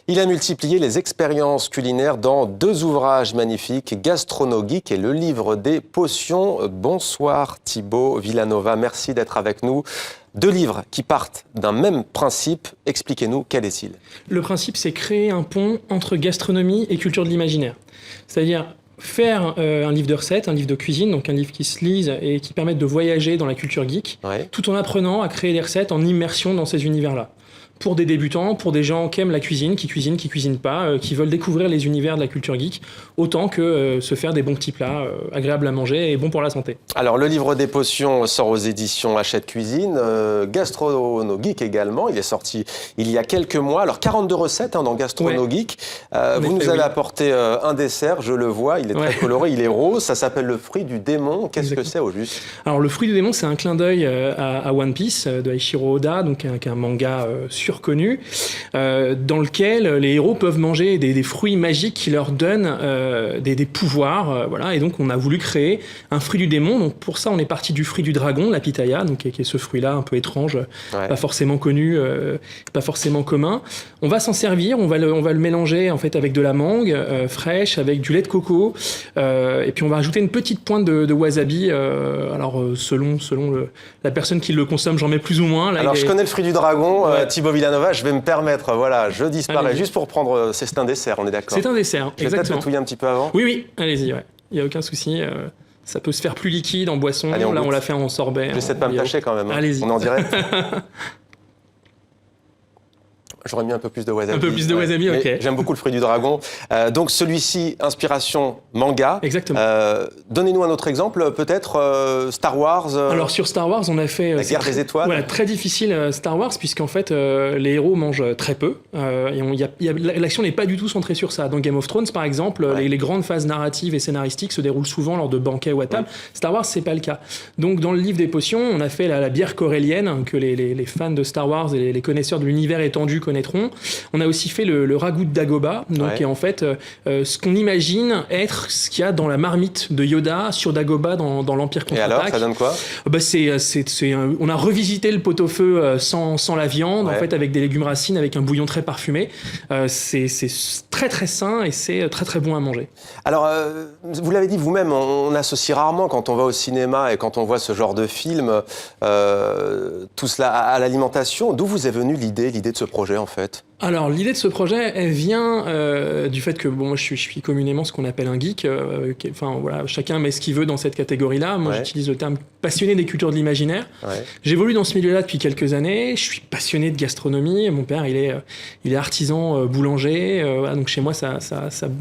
Il a multiplié les expériences culinaires dans 2 ouvrages magnifiques, Gastronogeek et le livre des potions. Bonsoir Thibaut Villanova, merci d'être avec nous. 2 livres qui partent d'un même principe. Expliquez-nous, quel est-il? Le principe, c'est créer un pont entre gastronomie et culture de l'imaginaire. C'est-à-dire faire un livre de recettes, un livre de cuisine, donc un livre qui se lise et qui permette de voyager dans la culture geek, tout en apprenant à créer des recettes en immersion dans ces univers-là. Pour des débutants, pour des gens qui aiment la cuisine, qui cuisinent pas, qui veulent découvrir les univers de la culture geek, autant que se faire des bons petits plats agréables à manger et bons pour la santé. Alors, le livre des potions sort aux éditions Hachette Cuisine, Gastronogeek également, il est sorti il y a quelques mois. Alors, 42 recettes dans Gastronogeek. Vous nous avez apporté un dessert, je le vois, il est très coloré, il est rose, ça s'appelle le fruit du démon. Qu'est-ce que c'est au juste? Alors, le fruit du démon, c'est un clin d'œil à One Piece de Eiichiro Oda, donc un manga surconnu, dans lequel les héros peuvent manger des fruits magiques qui leur donnent des pouvoirs, voilà. Et donc on a voulu créer un fruit du démon. Donc pour ça on est parti du fruit du dragon, la pitaya, donc qui est ce fruit-là un peu étrange, pas forcément connu, pas forcément commun. On va s'en servir, on va le mélanger en fait avec de la mangue fraîche, avec du lait de coco, et puis on va ajouter une petite pointe de wasabi. Alors selon la personne qui le consomme, j'en mets plus ou moins. Là, alors je connais le fruit du dragon, Thibaut Villanova, je vais me permettre, voilà, je disparais juste pour prendre, c'est un dessert, on est d'accord? C'est un dessert, exactement. Je vais peut-être le touiller un petit peu avant? Oui, allez-y, il n'y a aucun souci. Ça peut se faire plus liquide en boisson. Allez, là, on l'a fait en sorbet. J'essaie de pas me tâcher quand même. Allez-y. On est en direct. J'aurais mis un peu plus de wasabi. Un peu plus de wasabi, ok. J'aime beaucoup le fruit du dragon. Donc celui-ci, inspiration manga. Exactement. Donnez-nous un autre exemple, peut-être Star Wars. Alors sur Star Wars, on a fait... La guerre des étoiles. Voilà, très difficile Star Wars, puisqu'en fait, les héros mangent très peu. L'action n'est pas du tout centrée sur ça. Dans Game of Thrones, par exemple, les grandes phases narratives et scénaristiques se déroulent souvent lors de banquets ou à table. Star Wars, c'est pas le cas. Donc dans le livre des potions, on a fait la bière corélienne, que les fans de Star Wars et les connaisseurs de l'univers étendu connaîtront. On a aussi fait le ragoût de Dagobah, donc et en fait ce qu'on imagine être ce qu'il y a dans la marmite de Yoda sur Dagobah dans l'Empire contre-attaque. Et alors, ça donne quoi? On a revisité le pot-au-feu sans la viande, en fait avec des légumes racines, avec un bouillon très parfumé. C'est très très sain et c'est très très bon à manger. Alors, vous l'avez dit vous-même, on associe rarement quand on va au cinéma et quand on voit ce genre de film, tout cela à l'alimentation. D'où vous est venue l'idée de ce projet en fait? Alors, l'idée de ce projet, elle vient du fait que moi, je suis communément ce qu'on appelle un geek. Enfin, voilà, chacun met ce qu'il veut dans cette catégorie-là. Moi, j'utilise le terme passionné des cultures de l'imaginaire. J'évolue dans ce milieu-là depuis quelques années. Je suis passionné de gastronomie. Mon père, il est artisan boulanger. Donc, chez moi,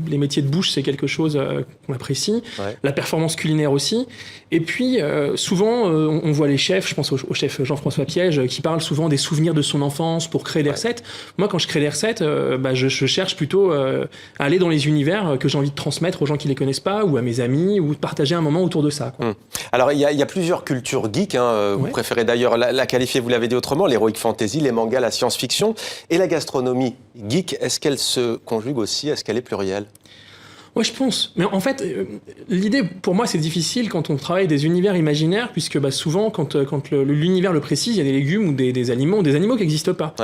les métiers de bouche, c'est quelque chose qu'on apprécie. La performance culinaire aussi. Et puis, souvent, on voit les chefs, je pense au chef Jean-François Piège, qui parle souvent des souvenirs de son enfance pour créer des recettes. Moi, quand je crée des recettes, je cherche plutôt à aller dans les univers que j'ai envie de transmettre aux gens qui ne les connaissent pas, ou à mes amis, ou de partager un moment autour de ça, quoi. Alors, il y a plusieurs cultures geeks. Vous préférez d'ailleurs la qualifier, vous l'avez dit autrement, l'heroic fantasy, les mangas, la science-fiction. Et la gastronomie geek, est-ce qu'elle se conjugue aussi? Est-ce qu'elle est plurielle? Ouais, je pense. Mais en fait, l'idée, pour moi, c'est difficile quand on travaille des univers imaginaires, puisque souvent, quand l'univers le précise, il y a des légumes ou des animaux qui n'existent pas.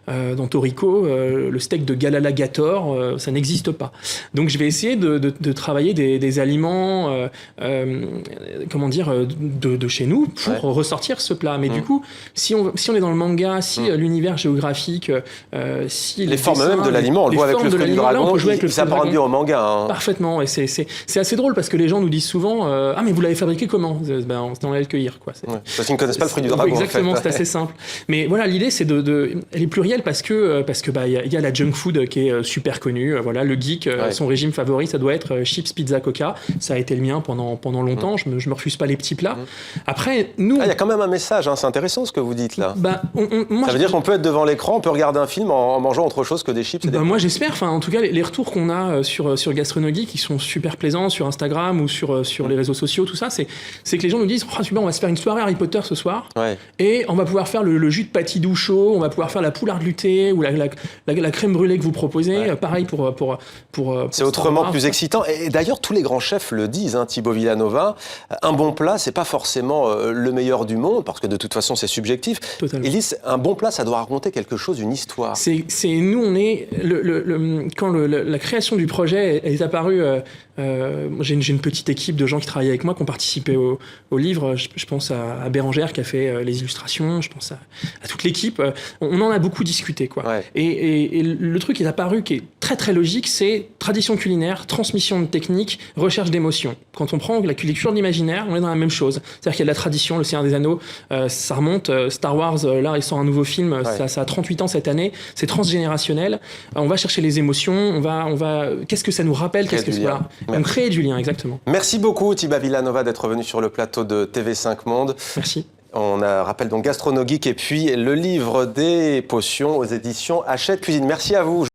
Dans Toriko, le steak de Galalagator, ça n'existe pas. Donc, je vais essayer de travailler des aliments, de chez nous pour ressortir ce plat. Mais du coup, si on est dans le manga, si l'univers géographique, si les formes même de l'aliment, on le voit avec le fruit du dragon, il s'apparente bien au manga. Parfaitement, et c'est assez drôle parce que les gens nous disent souvent ah mais vous l'avez fabriqué comment? C'est on allait le cueillir, quoi. Parce qu'ils ne connaissent pas le fruit du dragon. Exactement, en fait. C'est assez simple. Mais voilà, l'idée c'est elle est plurielle parce que y a la junk food qui est super connue. Voilà, le geek, son régime favori, ça doit être chips, pizza, coca. Ça a été le mien pendant longtemps. Je me refuse pas les petits plats. Après, nous, il y a quand même un message. C'est intéressant ce que vous dites là. Moi, ça veut dire qu'on peut être devant l'écran, on peut regarder un film en mangeant autre chose que des chips. Moi j'espère. Enfin, en tout cas, les retours qu'on a sur Gastronomie Gastronogeek qui sont super plaisants sur Instagram ou sur les réseaux sociaux, tout ça, c'est que les gens nous disent oh, super, on va se faire une soirée Harry Potter ce soir et on va pouvoir faire le jus de patidou chaud, on va pouvoir faire la poularde luttée ou la crème brûlée que vous proposez. Pareil pour c'est autrement plus excitant. Et d'ailleurs, tous les grands chefs le disent, hein, Thibaut Villanova, un bon plat, c'est pas forcément le meilleur du monde, parce que de toute façon, c'est subjectif. Totalement. Ils disent, un bon plat, ça doit raconter quelque chose, une histoire. Nous, on est quand la création du projet est apparue. J'ai une petite équipe de gens qui travaillent avec moi, qui ont participé au livre. Je pense à Bérangère qui a fait les illustrations. Je pense à toute l'équipe. On en a beaucoup discuté, quoi. Et le truc qui est apparu, qui est très très logique, c'est tradition culinaire, transmission de techniques, recherche d'émotions. Quand on prend la culture de l'imaginaire, on est dans la même chose. C'est-à-dire qu'il y a de la tradition, le Seigneur des Anneaux, ça remonte. Star Wars, là, il sort un nouveau film, ça a 38 ans cette année. C'est transgénérationnel. On va chercher les émotions. On va. Qu'est-ce que ça nous rappelle? Voilà. On crée du lien, exactement. Merci beaucoup, Thibaut Villanova, d'être venu sur le plateau de TV5 Monde. Merci. On rappelle donc Gastronogeek et puis le livre des potions aux éditions Hachette Cuisine. Merci à vous.